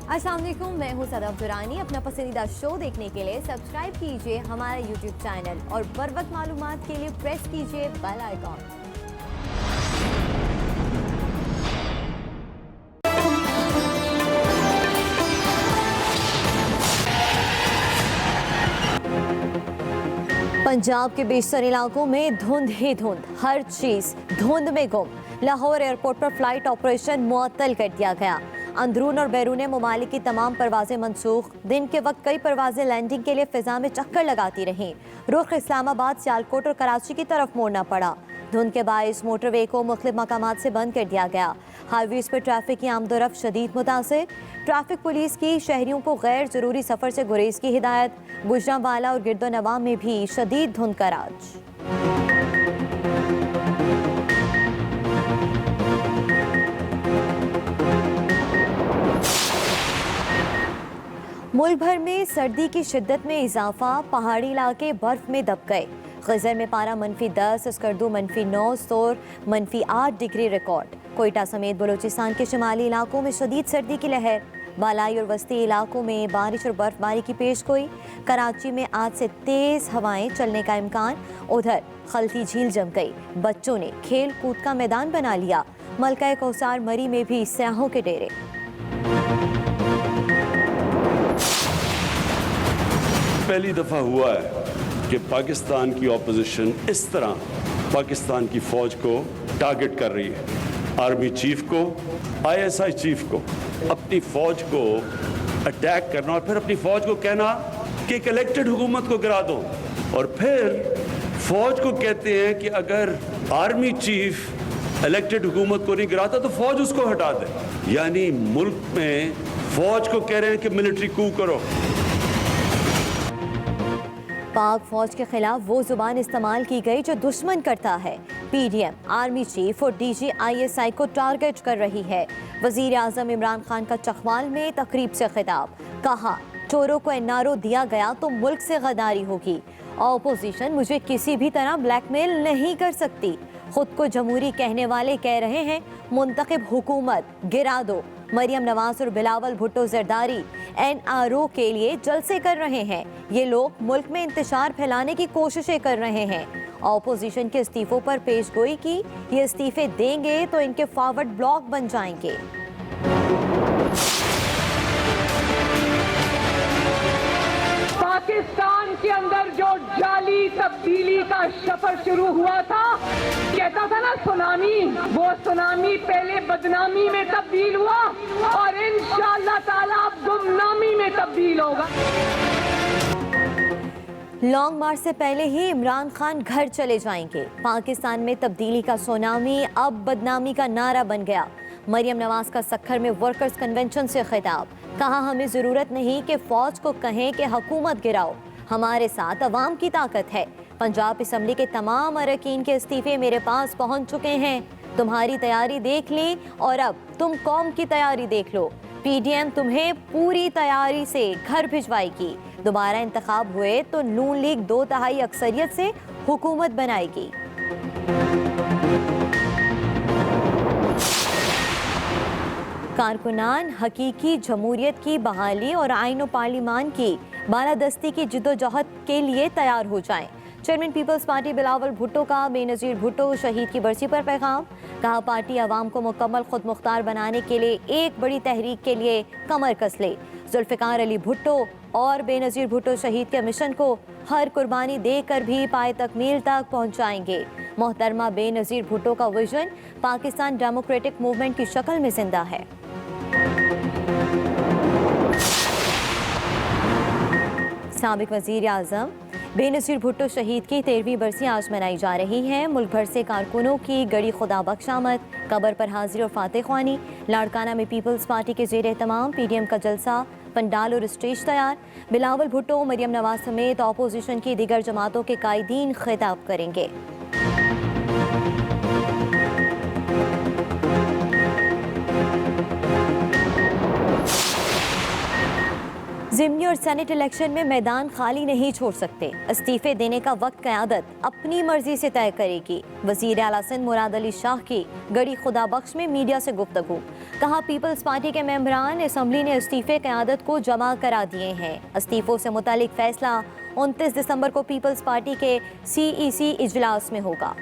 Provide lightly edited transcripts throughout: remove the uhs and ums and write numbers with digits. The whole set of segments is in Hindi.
अस्सलाम वालेकुम, मैं हूँ सदफ दुरानी। अपना पसंदीदा शो देखने के लिए सब्सक्राइब कीजिए हमारा यूट्यूब चैनल और बर वक्त मालूमात के लिए प्रेस कीजिए बेल आइकॉन। पंजाब के बेशतर इलाकों में धुंध ही धुंध, हर चीज धुंध में गुम। लाहौर एयरपोर्ट पर फ्लाइट ऑपरेशन मुअत्तल कर दिया गया। अंदरून और बैरून ममालिक की तमाम परवाजें मनसूख। दिन के वक्त कई परवाजें लैंडिंग के लिए फिजा में चक्कर लगाती रहीं। रुख इस्लामाबाद, सियालकोट और कराची की तरफ मोड़ना पड़ा। धुंध के बायस मोटरवे को मुख्तलिफ मकामात से बंद कर दिया गया। हाईवेज पर ट्रैफिक की आमदोरफ्त शदीद मुतासिर। ट्रैफिक पुलिस की शहरियों को गैर जरूरी सफर से गुरेज की हिदायत। गुजरांवाला और गिरदोनवा में भी शदीद धुंध का राज। मुल्क भर में सर्दी की शिद्दत में इजाफा, पहाड़ी इलाके बर्फ में दब गए। गजर में पारा -10, स्कर्दू -9, सोर -8 डिग्री रिकॉर्ड। कोयटा समेत बलूचिस्तान के शुमाली इलाकों में शदीद सर्दी की लहर। बालाई और वस्ती इलाकों में बारिश और बर्फबारी की पेशगोई। कराची में आज से तेज हवाएं चलने का इम्कान। उधर खलती झील जम गई, बच्चों ने खेल कूद का मैदान बना लिया। मलका कौसार मरी में भी सयाहों के डेरे। पहली दफा हुआ है कि पाकिस्तान की ऑपोजिशन इस तरह पाकिस्तान की फौज को टारगेट कर रही है। आर्मी चीफ को, आईएसआई चीफ को अपनी फौज को अटैक करना और फिर अपनी फौज को कहना कि एक इलेक्टेड हुकूमत को गिरा दो, और फिर फौज को कहते हैं कि अगर आर्मी चीफ इलेक्टेड हुकूमत को नहीं गिराता तो फौज उसको हटा दे। यानी मुल्क में फौज को कह रहे हैं कि मिलिट्री कू करो। पाक फौज के खिलाफ वो जुबान इस्तेमाल की गई जो दुश्मन करता है। पीडीएम, आर्मी चीफ और डीजी आईएसआई को टारगेट कर रही है। वजीर आजम इमरान खान का चकवाल में तकरीब से खिताब। कहा, चोरों को एनआरओ दिया गया तो मुल्क से गद्दारी होगी। ऑपोजिशन मुझे किसी भी तरह ब्लैकमेल नहीं कर सकती। खुद को जमहूरी कहने वाले कह रहे हैं मुंतखब हुकूमत गिरा दो। मरियम नवाज और बिलावल भुट्टो जरदारी एनआरओ के लिए जलसे कर रहे हैं। ये लोग मुल्क में इंतशार फैलाने की कोशिशें कर रहे हैं। ऑपोजिशन के इस्तीफों पर पेशगोई की, ये इस्तीफे देंगे तो इनके फॉरवर्ड ब्लॉक बन जाएंगे। पाकिस्तान के अंदर जो जाली तब्दीली का सफर शुरू हुआ था, कहता था ना सुनामी, वो सुनामी पहले बदनामी में तब्दील हुआ और इंशाअल्लाह ताला अब गुमनामी में तब्दील होगा। लॉन्ग मार्च से पहले ही इमरान खान घर चले जाएंगे। पाकिस्तान में तब्दीली का सुनामी अब बदनामी का नारा बन गया। मरियम नवाज का सक्खर में वर्कर्स कन्वेंशन से खिताब। कहा, हमें ज़रूरत नहीं कि फ़ौज को कहें कि हुकूमत गिराओ, हमारे साथ अवाम की ताकत है। पंजाब असम्बली के तमाम अरकान के इस्तीफे मेरे पास पहुंच चुके हैं। तुम्हारी तैयारी देख ली और अब तुम कौम की तैयारी देख लो। पीडीएम तुम्हें पूरी तैयारी से घर भिजवाएगी। दोबारा इंतखाब हुए तो नून लीग 2/3 अक्सरियत से हुकूमत बनाएगी। कारकुनान हकीकी जमहूरियत की बहाली और आईन और पार्लिमान की बालादस्ती की जिद्दोजहद के लिए तैयार हो जाएं। Chairman People's Party Bilawal Bhutto का बेनज़ीर भुट्टो शहीद की बरसी पर पैगाम। कहा, पार्टी आवाम को मुकम्मल खुद मुख्तार बनाने के लिए एक बड़ी तहरीक के लिए कमर कस ले। जुल्फ़िकार अली भुट्टो और बेनज़ीर भुट्टो शहीद के मिशन को हर कुर्बानी देकर भी पाए तकमील तक पहुँचाएंगे। मोहतरमा बेनज़ीर भुट्टो का विजन पाकिस्तान डेमोक्रेटिक मूवमेंट की शक्ल में जिंदा है। साबिक वज़ीर आज़म बेनज़ीर भुट्टो शहीद की 13वीं बरसी आज मनाई जा रही है। मुल्क भर से कारकुनों की गड़ी खुदा बख्शामद, कब्र पर हाजिरी और फातह ख्वानी। लाड़काना में पीपल्स पार्टी के ज़ेर एहतमाम पीडीएम का जलसा, पंडाल और स्टेज तैयार। बिलावल भुट्टो, मरियम नवाज समेत ऑपोजिशन की दीगर जमातों के कायदीन खिताब करेंगे। ज़िमनी और सेनेट इलेक्शन में मैदान खाली नहीं छोड़ सकते। इस्तीफे देने का वक्त क़यादत अपनी मर्जी से तय करेगी। वज़ीर आला सिंध मुराद अली शाह की गड़ी खुदा बख्श में मीडिया से गुफ्तगू। कहा, पीपल्स पार्टी के मेंबरान असम्बली ने इस्तीफे क़यादत को जमा करा दिए हैं। इस्तीफों से मुतालिक फैसला 29 दिसंबर को पीपल्स पार्टी के CEC इजलास में होगा।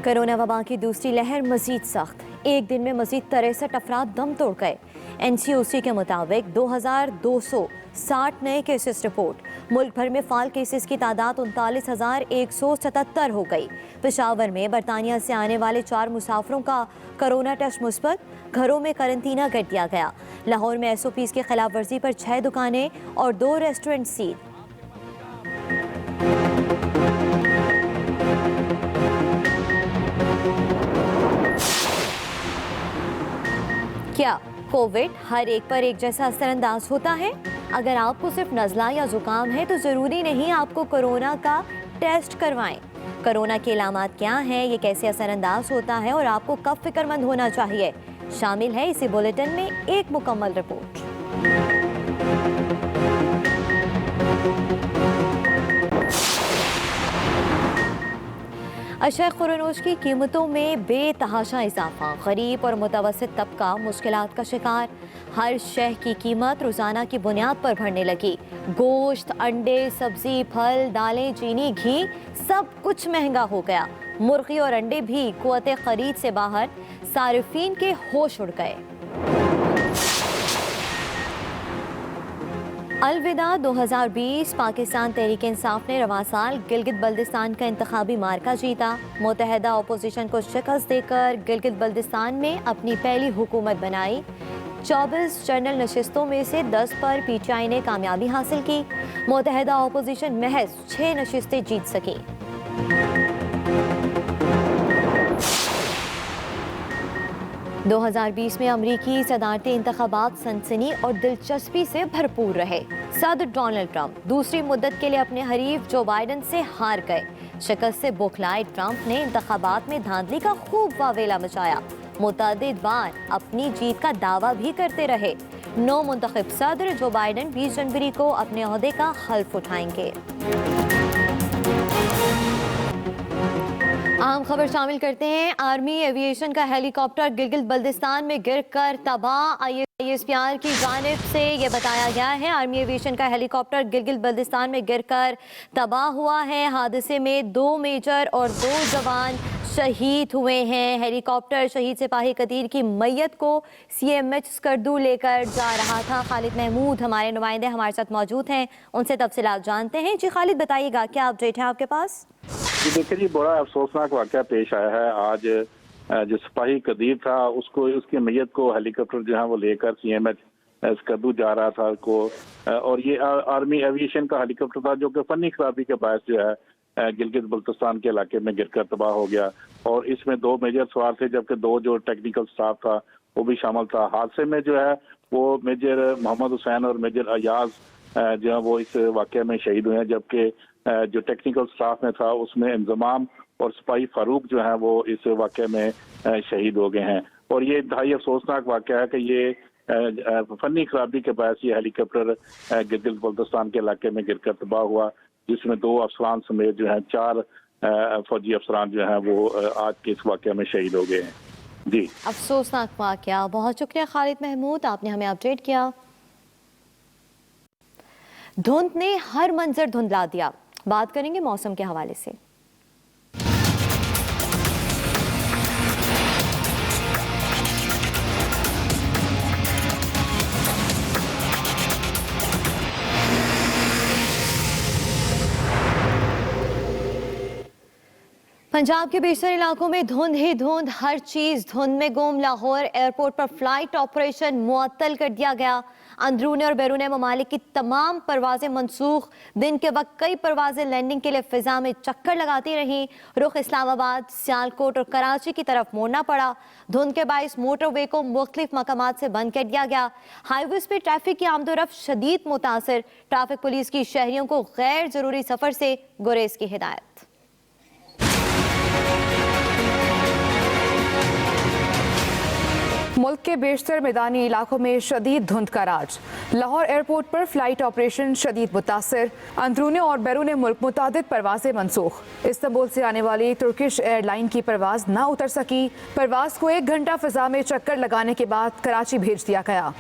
कोरोना वबा की दूसरी लहर मजीद सख्त। एक दिन में मजीद 63 अफराद दम तोड़ गए। NCOC के मुताबिक 2260 नए केसेस रिपोर्ट। मुल्क भर में फाल केसेस की तादाद 39,177 हो गई। पेशावर में बरतानिया से आने वाले 4 मुसाफिरों का कोरोना टेस्ट मुस्बत, घरों में करंतना कर दिया गया। लाहौर में SOPs की खिलाफ वर्जी पर 6 दुकानें और 2 रेस्टोरेंट सील। क्या कोविड हर एक पर एक जैसा असरअंदाज होता है? अगर आपको सिर्फ नज़ला या जुकाम है तो ज़रूरी नहीं आपको कोरोना का टेस्ट करवाएं। कोरोना के इलामात क्या हैं, ये कैसे असरअंदाज होता है और आपको कब फिक्रमंद होना चाहिए, शामिल है इसी बुलेटिन में एक मुकम्मल रिपोर्ट। अशय खुरनोश की कीमतों में बेतहाशा इजाफा। गरीब और मुतवस्सित तबका मुश्किलात का शिकार। हर शय की कीमत रोज़ाना की बुनियाद पर बढ़ने लगी। गोश्त, अंडे, सब्जी, फल, दालें, चीनी, घी, सब कुछ महंगा हो गया। मुर्गी और अंडे भी कुव्वते खरीद से बाहर। सारिफीन के होश उड़ गए। अलविदा 2020। पाकिस्तान तहरीक इंसाफ ने रवां साल गिलगित बल्दिस्तान का इंतखाबी मार्का जीता। मुत्तहदा अपोजिशन को शिकस्त देकर गिलगित बल्दिस्तान में अपनी पहली हुकूमत बनाई। 24 जनरल नशिस्तों में से 10 पर PTI ने कामयाबी हासिल की। मुत्तहदा अपोजिशन महज 6 नशिस्तें जीत सकी। दो 2020 में अमरीकी सदारती इंतखाबात सनसनी और दिलचस्पी से भरपूर रहे। सदर डोनाल्ड ट्रंप दूसरी मुद्दत के लिए अपने हरीफ जो बाइडन से हार गए। शिकस्त से बौखलाए ट्रंप ने इंतखाबात में धांधली का खूब वावेला मचाया। मुतअद्दिद बार अपनी जीत का दावा भी करते रहे। नौ मुंतखब सदर जो बाइडन 20 जनवरी को अपने ओहदे का हल्फ उठाएंगे। आम खबर शामिल करते हैं। आर्मी एविएशन का हेलीकॉप्टर गिलगित बल्दिस्तान में गिरकर तबाह। ISPR की जानिब से ये बताया गया है, आर्मी एविएशन का हेलीकॉप्टर गिलगित बल्दिस्तान में गिरकर तबाह हुआ है। हादसे में 2 मेजर और 2 जवान शहीद हुए हैं। हेलीकॉप्टर शहीद सिपाही कदीर की मैयत को CMH स्कर्दू लेकर जा रहा था। खालिद महमूद हमारे नुमाइंदे हमारे साथ मौजूद हैं, उनसे तफसीलात जानते हैं। जी खालिद, बताइएगा क्या अपडेट है आपके पास? जी देखिए जी, बड़ा अफसोसनाक वाक़या पेश आया है। आज जो सिपाही कदीर था उसको, उसकी मैयत को हेलीकॉप्टर जो है वो लेकर CMH स्कर्दू जा रहा था को, और ये आर्मी एविएशन का हेलीकॉप्टर था जो कि फनी खराबी के बायस जो है गिलगित बल्तिस्तान के इलाके में गिरकर तबाह हो गया। और इसमें 2 मेजर सवार थे, जबकि 2 जो टेक्निकल स्टाफ था वो भी शामिल था। हादसे में जो है वो मेजर मोहम्मद हुसैन और मेजर अयाज जो है वो इस वाक़े में शहीद हुए हैं, जबकि जो टेक्निकल स्टाफ में था उसमें इंजमाम और सिपाही फारूक जो है वो इस वाक़े में शहीद हो गए हैं। और ये इंतहाई अफसोसनाक वाक़या है कि ये फनी खराबी के बायस ये हेलीकॉप्टर गिलगित बल्तिस्तान के इलाके में गिरकर तबाह हुआ, जिसमें 2 अफसरान समेत जो है 4 फौजी अफसरान जो हैं वो आज के इस वाक़े में शहीद हो गए हैं। जी, अफसोसनाक वाक़या। बहुत शुक्रिया खालिद महमूद, आपने हमें अपडेट किया। धुंध ने हर मंजर धुंधला दिया। बात करेंगे मौसम के हवाले से। पंजाब के बेशतर इलाकों में धुंध ही धुंध, हर चीज धुंध में गुम। लाहौर एयरपोर्ट पर फ्लाइट ऑपरेशन मुअत्तल कर दिया गया। अंदरूनी और बैरून ममालिक की तमाम परवाजें मनसूख। दिन के वक्त कई परवाजें लैंडिंग के लिए फिजा में चक्कर लगाती रहीं। रुख इस्लामाबाद, सियालकोट और कराची की तरफ मोड़ना पड़ा। धुंध के बाइस मोटरवे को मुख्तलिफ मकामात से बंद कर दिया गया। हाईवेज पे ट्रैफिक की आमदोरफ्त शदीद मुतासर। ट्रैफिक पुलिस की शहरियों को गैर जरूरी सफर से गुरेज की हिदायत। मुल्क के बेशतर मैदानी इलाकों में शदीद धुंध का राज। लाहौर एयरपोर्ट पर फ्लाइट ऑपरेशन शदीद मुतासर, अंदरूनी और बैरून मुल्क मुतादिद परवाजें मनसूख। इस्तांबुल से आने वाली तुर्किश एयरलाइन की परवाज ना उतर सकी। परवाज को 1 घंटा फिजा में चक्कर लगाने के बाद कराची भेज दिया गया।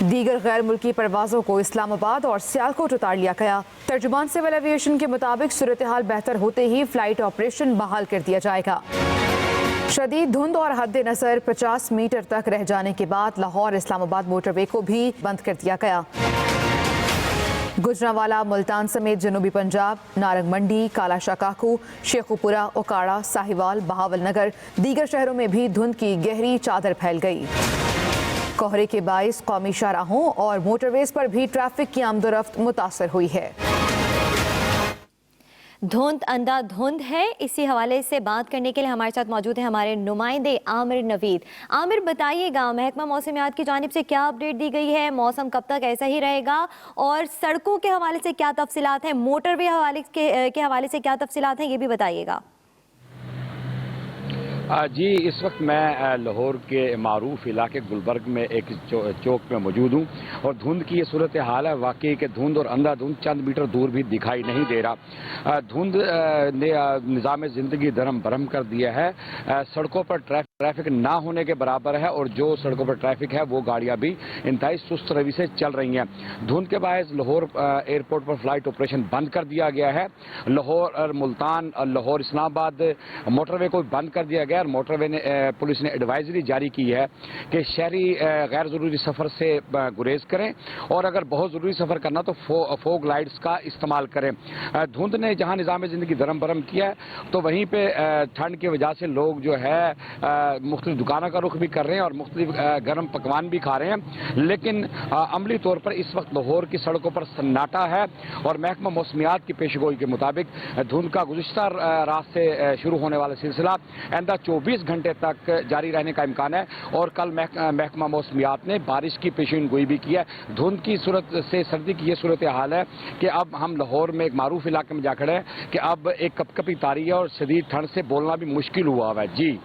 दीगर गैर मुल्की परवाजों को इस्लामाबाद और सियालकोट उतार लिया गया। तर्जुमान सिविल एविएशन के मुताबिक सूरत हाल बेहतर होते ही फ्लाइट ऑपरेशन बहाल कर दिया जाएगा। शदीद धुंध और हद नज़र 50 मीटर तक रह जाने के बाद लाहौर इस्लामाबाद मोटरवे को भी बंद कर दिया गया। गुजरांवाला, मुल्तान समेत जनूबी पंजाब, नारंग मंडी, काला शाकाकू, शेखुपुरा, ओकाड़ा, साहिवाल, बहावल नगर, दीगर शहरों में भी धुंध की गहरी चादर फैल गई। कोहरे के बाइस कौमी शाहराहों और मोटरवेज पर भी ट्रैफिक की आमदोरफ्त मुतासर हुई है। धुंध अंधाधुंध है। इसी हवाले से बात करने के लिए हमारे साथ मौजूद हैं हमारे नुमाइंदे आमिर नवीद। आमिर, बताइएगा, महकमा मौसमियात की जानिब से क्या अपडेट दी गई है? मौसम कब तक ऐसा ही रहेगा और सड़कों के हवाले से क्या तफसीलात हैं, मोटरवे के हवाले से क्या तफसीलात हैं, ये भी बताइएगा। जी, इस वक्त मैं लाहौर के मारूफ इलाके गुलबर्ग में एक चौक में मौजूद हूँ और धुंध की ये सूरत हाल है वाकई कि धुंध और अंधाधुंध चंद मीटर दूर भी दिखाई नहीं दे रहा। धुंध ने निज़ाम ज़िंदगी धर्म भरम कर दिया है। सड़कों पर ट्रैफिक ना होने के बराबर है और जो सड़कों पर ट्रैफिक है वो गाड़ियाँ भी इंतहाई सुस्त रवि से चल रही हैं। धुंध के बायस लाहौर एयरपोर्ट पर फ्लाइट ऑपरेशन बंद कर दिया गया है। लाहौर और मुल्तान, लाहौर इस्लामाबाद मोटरवे को बंद कर दिया गया। मोटरवे ने पुलिस ने एडवाइजरी जारी की है कि शहरी गैर ज़रूरी सफ़र से गुरेज करें और अगर बहुत ज़रूरी सफ़र करना तो फोग लाइट्स का इस्तेमाल करें। धुंध ने जहां निज़ाम ज़िंदगी धर्म भरम किया है तो वहीं पे ठंड की वजह से लोग जो है मुख्तलिफ दुकानों का रुख भी कर रहे हैं और मुख्तलिफ गर्म पकवान भी खा रहे हैं। लेकिन अमली तौर पर इस वक्त लाहौर की सड़कों पर सन्नाटा है और महकमा मौसमियात की पेशगोई के मुताबिक धुंध का गुज़िश्ता रात से शुरू होने वाला सिलसिला आइंदा 24 घंटे तक जारी रहने का इम्कान है और कल महकमा मौसमियात ने बारिश की पेशीन गोई भी की है। धुंध की सूरत से सर्दी की ये सूरत हाल है कि अब हम लाहौर में एक मारूफ इलाके में जा खड़े हैं कि अब एक कपकपी तारी है और शदीद ठंड से बोलना भी मुश्किल हुआ है। जी,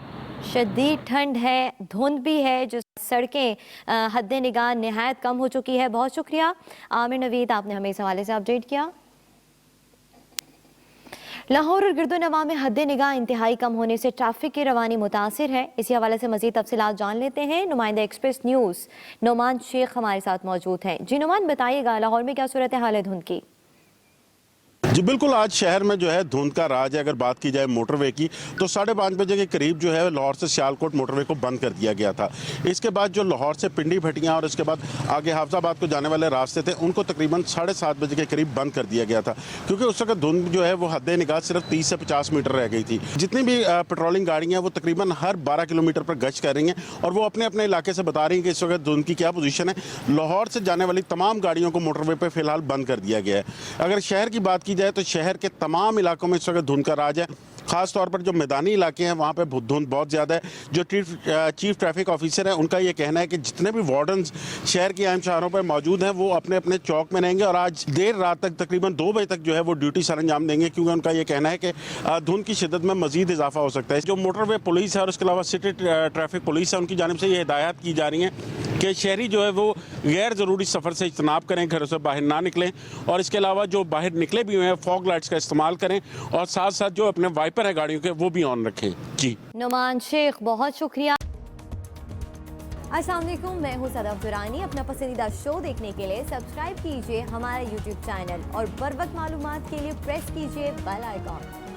शदीद ठंड है, धुंध भी है, जो सड़कें हद निगाह निहायत कम हो चुकी है। बहुत शुक्रिया आमिर नवीद, आपने हमें इस हवाले से अपडेट किया। लाहौर और गिरदोनवा में हद निगाह इंतहाई कम होने से ट्रैफिक की रवानी मुतासिर है। इसी हवाले से मजीद तफसीलात जान लेते हैं। नुमाइंदा एक्सप्रेस न्यूज़ नोमान शेख हमारे साथ मौजूद हैं। जी नोमान, बताइएगा लाहौर में क्या सूरत हाल है धुंध की? जी बिल्कुल, आज शहर में जो है धुंध का राज है। अगर बात की जाए मोटरवे की तो 5:30 बजे के करीब जो है लाहौर से सियालकोट मोटरवे को बंद कर दिया गया था। इसके बाद जो लाहौर से पिंडी भटियाँ और इसके बाद आगे हाफजाबाद को जाने वाले रास्ते थे उनको तकरीबन 7:30 बजे के करीब बंद कर दिया गया था, क्योंकि उस वक्त धुंध जो है वो हद निगाह सिर्फ 30 से 50 मीटर रह गई थी। जितनी भी पेट्रोलिंग गाड़ियाँ वो तकरीबन हर 12 किलोमीटर पर गश्त कर रही हैं और वो अपने अपने इलाके से बता रही हैं कि इस वक्त धुंध की क्या पोजीशन है। लाहौर से जाने वाली तमाम गाड़ियों को मोटरवे पर फिलहाल बंद कर दिया गया है। अगर शहर की बात की जाए तो शहर के तमाम इलाकों में इस वक्त धुंध का राज है। खास तौर पर जो मैदानी इलाके हैं वहाँ पे धुंध बहुत ज़्यादा है। जो चीफ ट्रैफिक ऑफिसर है उनका ये कहना है कि जितने भी वार्डन शहर की अहम शहरों पर मौजूद हैं वो अपने अपने चौक में रहेंगे और आज देर रात तक तकरीबन 2 बजे तक जो है वो ड्यूटी सर अंजाम देंगे, क्योंकि उनका ये कहना है कि धुंध की शिद्दत में मजीद इजाफा हो सकता है। जो मोटरवे पुलिस है और उसके अलावा सिटी ट्रैफिक पुलिस है उनकी जानिब से ये हिदायत की जा रही है कि शहरी जो है वो गैर ज़रूरी सफ़र से इज्तनाब करें, घरों से बाहर ना निकलें और इसके अलावा जो बाहर निकले भी हुए हैं फॉग लाइट्स का इस्तेमाल करें और साथ साथ जो अपने वाइपर है गाड़ियों के वो भी ऑन रखें। जी नुमान शेख, बहुत शुक्रिया। अस्सलाम वालेकुम, मैं हूँ सदफ दुरानी। अपना पसंदीदा शो देखने के लिए सब्सक्राइब कीजिए हमारा YouTube चैनल और बर वक्त मालूमात के लिए प्रेस कीजिए बेल आइकॉन।